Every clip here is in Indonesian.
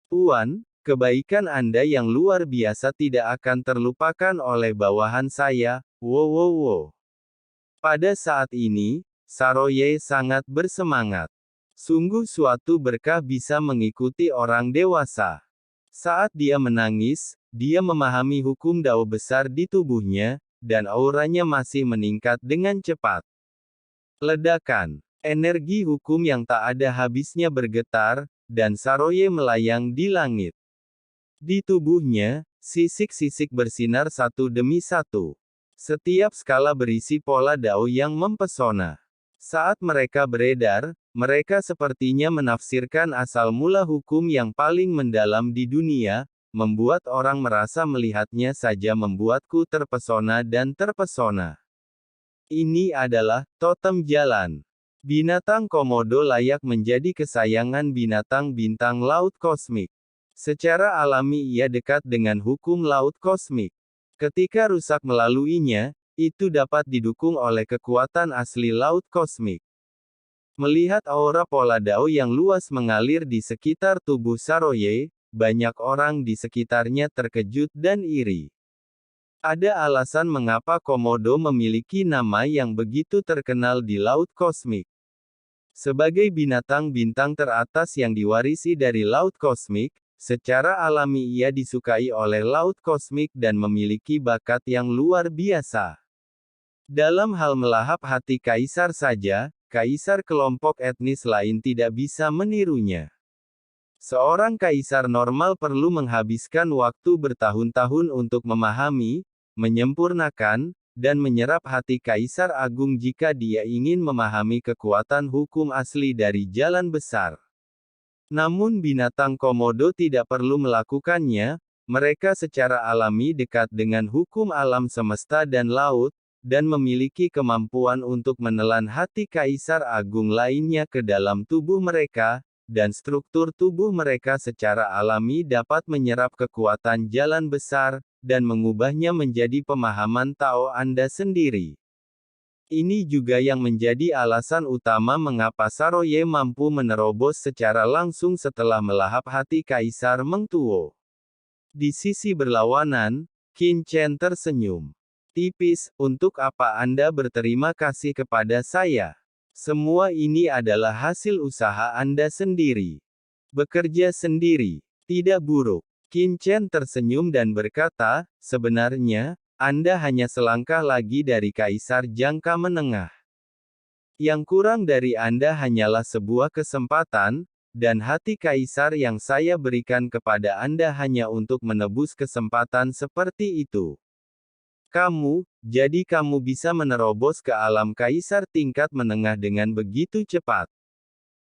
Tuan, kebaikan Anda yang luar biasa tidak akan terlupakan oleh bawahan saya. Wow wow wow. Pada saat ini, Saroye sangat bersemangat. Sungguh suatu berkah bisa mengikuti orang dewasa. Saat dia menangis, dia memahami hukum Dao besar di tubuhnya, dan auranya masih meningkat dengan cepat. Ledakan. Energi hukum yang tak ada habisnya bergetar, dan Saroye melayang di langit. Di tubuhnya, sisik-sisik bersinar satu demi satu. Setiap skala berisi pola Dao yang mempesona. Saat mereka beredar, mereka sepertinya menafsirkan asal mula hukum yang paling mendalam di dunia, membuat orang merasa melihatnya saja membuatku terpesona dan terpesona. Ini adalah totem jalan. Binatang komodo layak menjadi kesayangan binatang bintang laut kosmik. Secara alami ia dekat dengan hukum laut kosmik. Ketika rusak melaluinya, itu dapat didukung oleh kekuatan asli laut kosmik. Melihat aura pola Dao yang luas mengalir di sekitar tubuh Saroye, banyak orang di sekitarnya terkejut dan iri. Ada alasan mengapa komodo memiliki nama yang begitu terkenal di laut kosmik. Sebagai binatang bintang teratas yang diwarisi dari laut kosmik, secara alami ia disukai oleh laut kosmik dan memiliki bakat yang luar biasa. Dalam hal melahap hati kaisar saja, kaisar kelompok etnis lain tidak bisa menirunya. Seorang kaisar normal perlu menghabiskan waktu bertahun-tahun untuk memahami, menyempurnakan, dan menyerap hati kaisar agung jika dia ingin memahami kekuatan hukum asli dari jalan besar. Namun binatang komodo tidak perlu melakukannya, mereka secara alami dekat dengan hukum alam semesta dan laut, dan memiliki kemampuan untuk menelan hati kaisar agung lainnya ke dalam tubuh mereka, dan struktur tubuh mereka secara alami dapat menyerap kekuatan jalan besar, dan mengubahnya menjadi pemahaman Tao Anda sendiri. Ini juga yang menjadi alasan utama mengapa Saroye mampu menerobos secara langsung setelah melahap hati Kaisar Meng Tuo. Di sisi berlawanan, Qin Chen tersenyum. Tipis, untuk apa Anda berterima kasih kepada saya? Semua ini adalah hasil usaha Anda sendiri. Bekerja sendiri. Tidak buruk. Qin Chen tersenyum dan berkata, sebenarnya, Anda hanya selangkah lagi dari kaisar jangka menengah. Yang kurang dari Anda hanyalah sebuah kesempatan, dan hati kaisar yang saya berikan kepada Anda hanya untuk menebus kesempatan seperti itu. Jadi kamu bisa menerobos ke alam kaisar tingkat menengah dengan begitu cepat.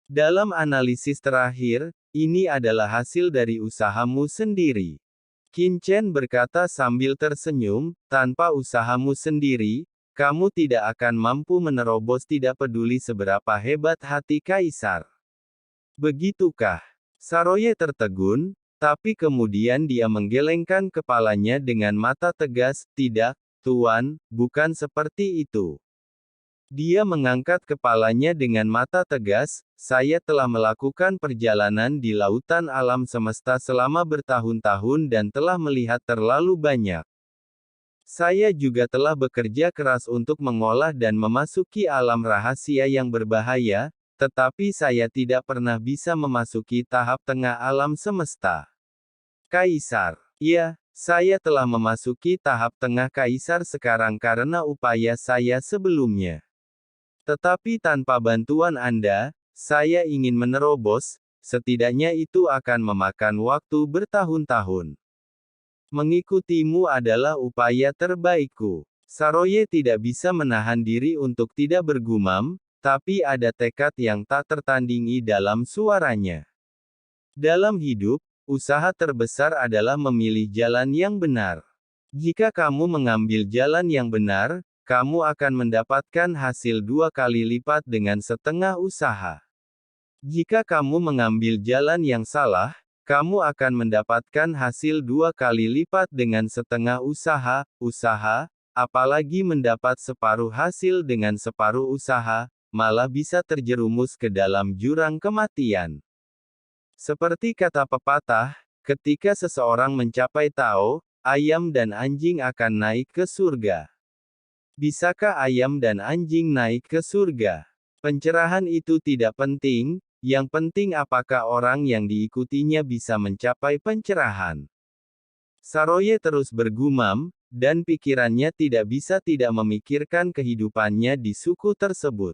Dalam analisis terakhir, ini adalah hasil dari usahamu sendiri. Qin Chen berkata sambil tersenyum, tanpa usahamu sendiri, kamu tidak akan mampu menerobos tidak peduli seberapa hebat hati kaisar. Begitukah? Saroye tertegun, tapi kemudian dia menggelengkan kepalanya dengan mata tegas, tidak, Tuan, bukan seperti itu. Dia mengangkat kepalanya dengan mata tegas, saya telah melakukan perjalanan di lautan alam semesta selama bertahun-tahun dan telah melihat terlalu banyak. Saya juga telah bekerja keras untuk mengolah dan memasuki alam rahasia yang berbahaya, tetapi saya tidak pernah bisa memasuki tahap tengah alam semesta. Kaisar. Ya, saya telah memasuki tahap tengah kaisar sekarang karena upaya saya sebelumnya. Tetapi tanpa bantuan Anda, saya ingin menerobos, setidaknya itu akan memakan waktu bertahun-tahun. Mengikutimu adalah upaya terbaikku. Saroye tidak bisa menahan diri untuk tidak bergumam, tapi ada tekad yang tak tertandingi dalam suaranya. Dalam hidup, usaha terbesar adalah memilih jalan yang benar. Jika kamu mengambil jalan yang benar, kamu akan mendapatkan hasil 2 kali lipat dengan setengah usaha. Jika kamu mengambil jalan yang salah, kamu akan mendapatkan hasil 2 kali lipat dengan setengah usaha, apalagi mendapat separuh hasil dengan separuh usaha, malah bisa terjerumus ke dalam jurang kematian. Seperti kata pepatah, ketika seseorang mencapai Tao, ayam dan anjing akan naik ke surga. Bisakah ayam dan anjing naik ke surga? Pencerahan itu tidak penting, yang penting apakah orang yang diikutinya bisa mencapai pencerahan. Saroye terus bergumam, dan pikirannya tidak bisa tidak memikirkan kehidupannya di suku tersebut.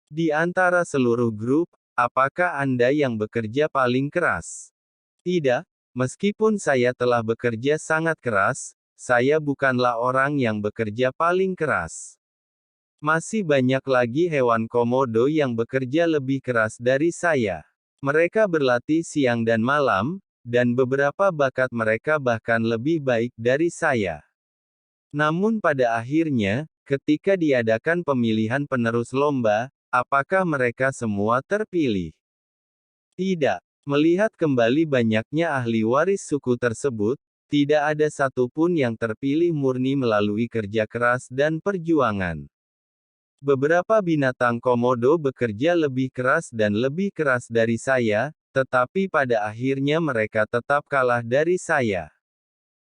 Di antara seluruh grup, apakah Anda yang bekerja paling keras? Tidak, meskipun saya telah bekerja sangat keras, saya bukanlah orang yang bekerja paling keras. Masih banyak lagi hewan komodo yang bekerja lebih keras dari saya. Mereka berlatih siang dan malam, dan beberapa bakat mereka bahkan lebih baik dari saya. Namun pada akhirnya, ketika diadakan pemilihan penerus lomba, apakah mereka semua terpilih? Tidak. Melihat kembali banyaknya ahli waris suku tersebut, tidak ada satupun yang terpilih murni melalui kerja keras dan perjuangan. Beberapa binatang komodo bekerja lebih keras dan lebih keras dari saya, tetapi pada akhirnya mereka tetap kalah dari saya.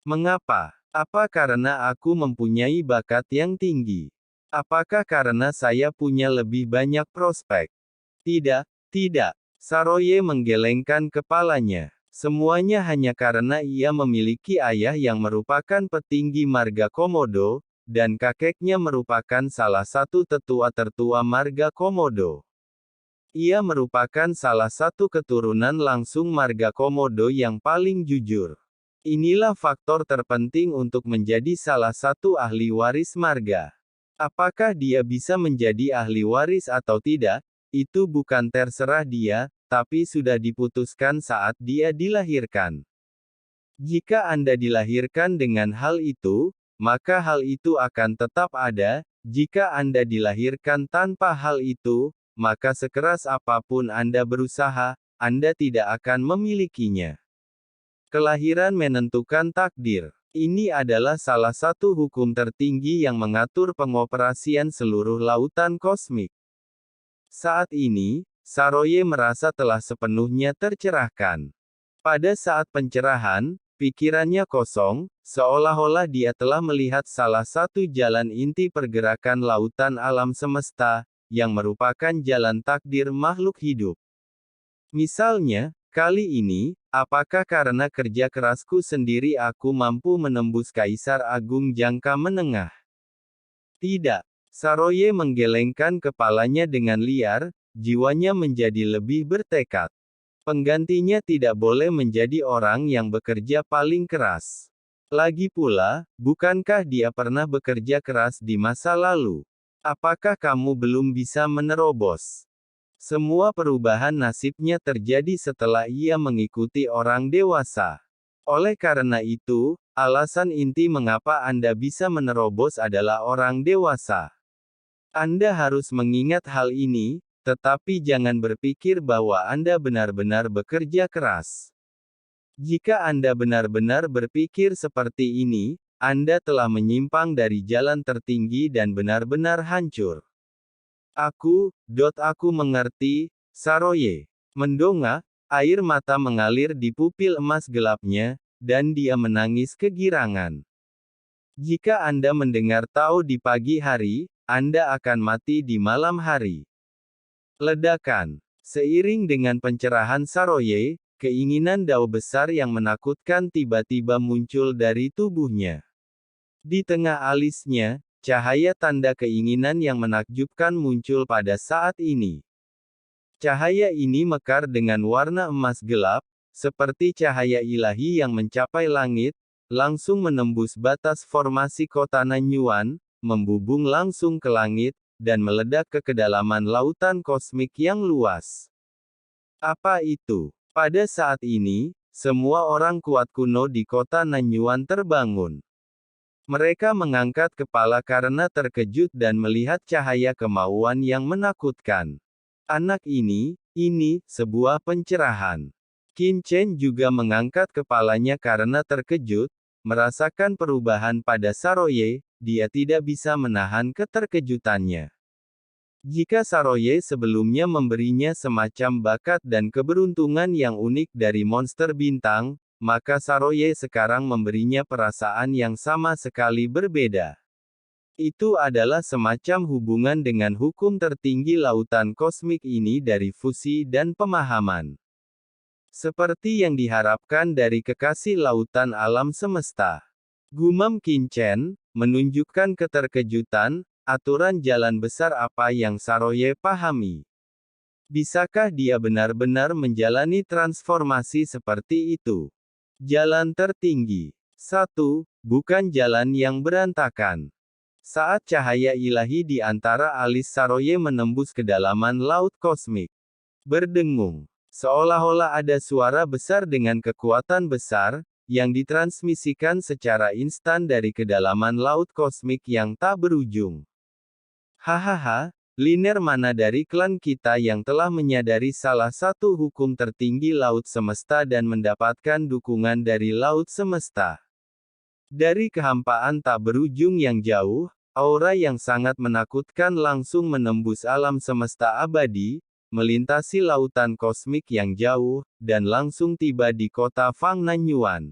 Mengapa? Apa karena aku mempunyai bakat yang tinggi? Apakah karena saya punya lebih banyak prospek? Tidak, tidak. Saroye menggelengkan kepalanya. Semuanya hanya karena ia memiliki ayah yang merupakan petinggi marga Komodo, dan kakeknya merupakan salah satu tetua tertua marga Komodo. Ia merupakan salah satu keturunan langsung marga Komodo yang paling jujur. Inilah faktor terpenting untuk menjadi salah satu ahli waris marga. Apakah dia bisa menjadi ahli waris atau tidak? Itu bukan terserah dia, tapi sudah diputuskan saat dia dilahirkan. Jika Anda dilahirkan dengan hal itu, maka hal itu akan tetap ada. Jika Anda dilahirkan tanpa hal itu, maka sekeras apapun Anda berusaha, Anda tidak akan memilikinya. Kelahiran menentukan takdir. Ini adalah salah satu hukum tertinggi yang mengatur pengoperasian seluruh lautan kosmik. Saat ini, Saroye merasa telah sepenuhnya tercerahkan. Pada saat pencerahan, pikirannya kosong, seolah-olah dia telah melihat salah satu jalan inti pergerakan lautan alam semesta, yang merupakan jalan takdir makhluk hidup. Misalnya, kali ini, apakah karena kerja kerasku sendiri aku mampu menembus Kaisar Agung jangka menengah? Tidak. Saroye menggelengkan kepalanya dengan liar, jiwanya menjadi lebih bertekad. Penggantinya tidak boleh menjadi orang yang bekerja paling keras. Lagi pula, bukankah dia pernah bekerja keras di masa lalu? Apakah kamu belum bisa menerobos? Semua perubahan nasibnya terjadi setelah ia mengikuti orang dewasa. Oleh karena itu, alasan inti mengapa Anda bisa menerobos adalah orang dewasa. Anda harus mengingat hal ini, tetapi jangan berpikir bahwa Anda benar-benar bekerja keras. Jika Anda benar-benar berpikir seperti ini, Anda telah menyimpang dari jalan tertinggi dan benar-benar hancur. Aku mengerti, Saroye. Mendongak, air mata mengalir di pupil emas gelapnya, dan dia menangis kegirangan. Jika Anda mendengar Tao di pagi hari, Anda akan mati di malam hari. Ledakan. Seiring dengan pencerahan Saroye, keinginan Dao besar yang menakutkan tiba-tiba muncul dari tubuhnya. Di tengah alisnya, cahaya tanda keinginan yang menakjubkan muncul pada saat ini. Cahaya ini mekar dengan warna emas gelap, seperti cahaya ilahi yang mencapai langit, langsung menembus batas formasi kota Nanyuan, membubung langsung ke langit, dan meledak ke kedalaman lautan kosmik yang luas. Apa itu? Pada saat ini, semua orang kuat kuno di kota Nanyuan terbangun. Mereka mengangkat kepala karena terkejut dan melihat cahaya kemauan yang menakutkan. Anak ini sebuah pencerahan. Qin Chen juga mengangkat kepalanya karena terkejut, merasakan perubahan pada Saroye, dia tidak bisa menahan keterkejutannya. Jika Saroye sebelumnya memberinya semacam bakat dan keberuntungan yang unik dari monster bintang, maka Saroye sekarang memberinya perasaan yang sama sekali berbeda. Itu adalah semacam hubungan dengan hukum tertinggi lautan kosmik ini dari fusi dan pemahaman. Seperti yang diharapkan dari kekasih lautan alam semesta. Gumam Kinchen, menunjukkan keterkejutan, aturan jalan besar apa yang Saroye pahami. Bisakah dia benar-benar menjalani transformasi seperti itu? Jalan tertinggi. 1. Bukan jalan yang berantakan. Saat cahaya ilahi di antara alis Saroye menembus kedalaman laut kosmik. Berdengung. Seolah-olah ada suara besar dengan kekuatan besar, yang ditransmisikan secara instan dari kedalaman laut kosmik yang tak berujung. Hahaha, linear mana dari klan kita yang telah menyadari salah satu hukum tertinggi laut semesta dan mendapatkan dukungan dari laut semesta. Dari kehampaan tak berujung yang jauh, aura yang sangat menakutkan langsung menembus alam semesta abadi, melintasi lautan kosmik yang jauh, dan langsung tiba di kota Fang Nanyuan.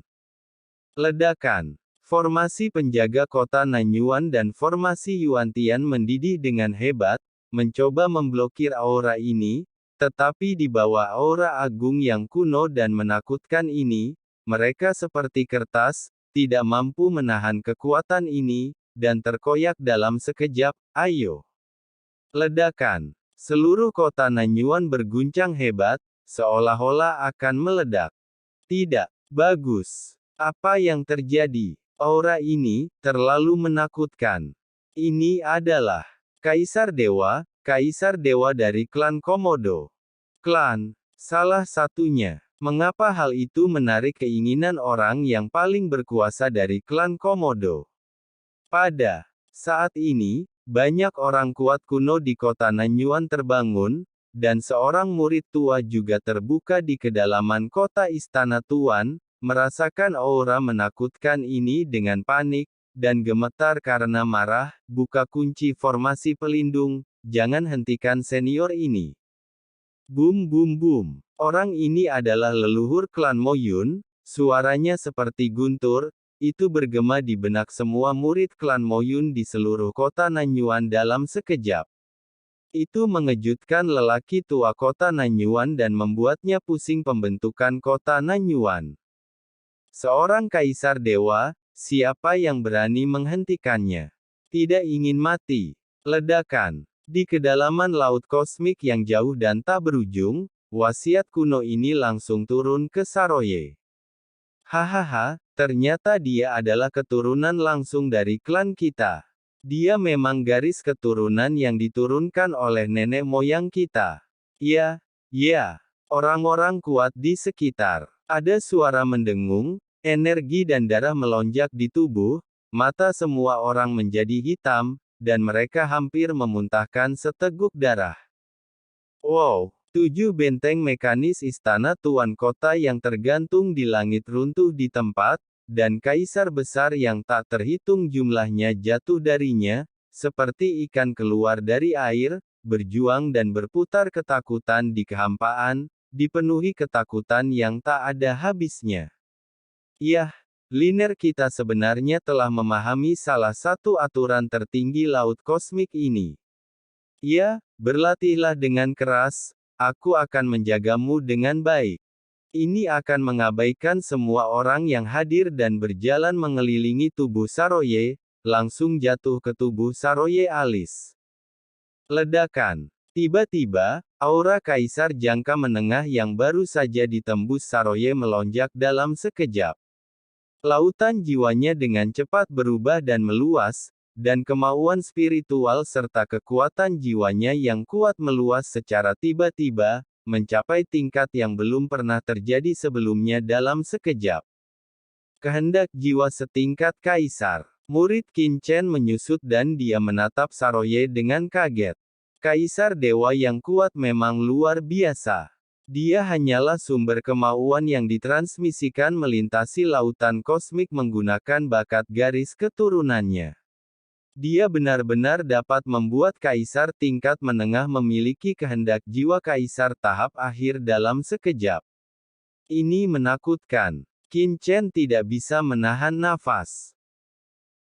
Ledakan. Formasi penjaga kota Nanyuan dan formasi Yuantian mendidih dengan hebat, mencoba memblokir aura ini, tetapi di bawah aura agung yang kuno dan menakutkan ini, mereka seperti kertas, tidak mampu menahan kekuatan ini, dan terkoyak dalam sekejap. Ayo! Ledakan. Seluruh kota Nanyuan berguncang hebat, seolah-olah akan meledak. Tidak bagus. Apa yang terjadi? Aura ini terlalu menakutkan. Ini adalah Kaisar Dewa dari klan Komodo. Klan, salah satunya. Mengapa hal itu menarik keinginan orang yang paling berkuasa dari klan Komodo? Pada saat ini, banyak orang kuat kuno di kota Nanyuan terbangun, dan seorang murid tua juga terbuka di kedalaman kota Istana Tuan, merasakan aura menakutkan ini dengan panik, dan gemetar karena marah. Buka kunci formasi pelindung, jangan hentikan senior ini. Boom boom boom. Orang ini adalah leluhur klan Moyun, suaranya seperti guntur, itu bergema di benak semua murid klan Moyun di seluruh kota Nanyuan dalam sekejap. Itu mengejutkan lelaki tua kota Nanyuan dan membuatnya pusing pembentukan kota Nanyuan. Seorang kaisar dewa, siapa yang berani menghentikannya? Tidak ingin mati. Ledakan. Di kedalaman laut kosmik yang jauh dan tak berujung, wasiat kuno ini langsung turun ke Saroye. Hahaha, ternyata dia adalah keturunan langsung dari klan kita. Dia memang garis keturunan yang diturunkan oleh nenek moyang kita. Ya, orang-orang kuat di sekitar. Ada suara mendengung, energi dan darah melonjak di tubuh, mata semua orang menjadi hitam, dan mereka hampir memuntahkan seteguk darah. Wow, 7 benteng mekanis istana tuan kota yang tergantung di langit runtuh di tempat, dan kaisar besar yang tak terhitung jumlahnya jatuh darinya, seperti ikan keluar dari air, berjuang dan berputar ketakutan di kehampaan, dipenuhi ketakutan yang tak ada habisnya. Yah, linear kita sebenarnya telah memahami salah satu aturan tertinggi laut kosmik ini. Ya, berlatihlah dengan keras, aku akan menjagamu dengan baik. Ini akan mengabaikan semua orang yang hadir dan berjalan mengelilingi tubuh Saroye, langsung jatuh ke tubuh Saroye alis. Ledakan. Tiba-tiba, aura kaisar jangka menengah yang baru saja ditembus Saroye melonjak dalam sekejap. Lautan jiwanya dengan cepat berubah dan meluas, dan kemauan spiritual serta kekuatan jiwanya yang kuat meluas secara tiba-tiba, mencapai tingkat yang belum pernah terjadi sebelumnya dalam sekejap. Kehendak jiwa setingkat kaisar. Murid Kinchen menyusut dan dia menatap Saroye dengan kaget. Kaisar dewa yang kuat memang luar biasa. Dia hanyalah sumber kemauan yang ditransmisikan melintasi lautan kosmik menggunakan bakat garis keturunannya. Dia benar-benar dapat membuat kaisar tingkat menengah memiliki kehendak jiwa kaisar tahap akhir dalam sekejap. Ini menakutkan. Qin Chen tidak bisa menahan nafas.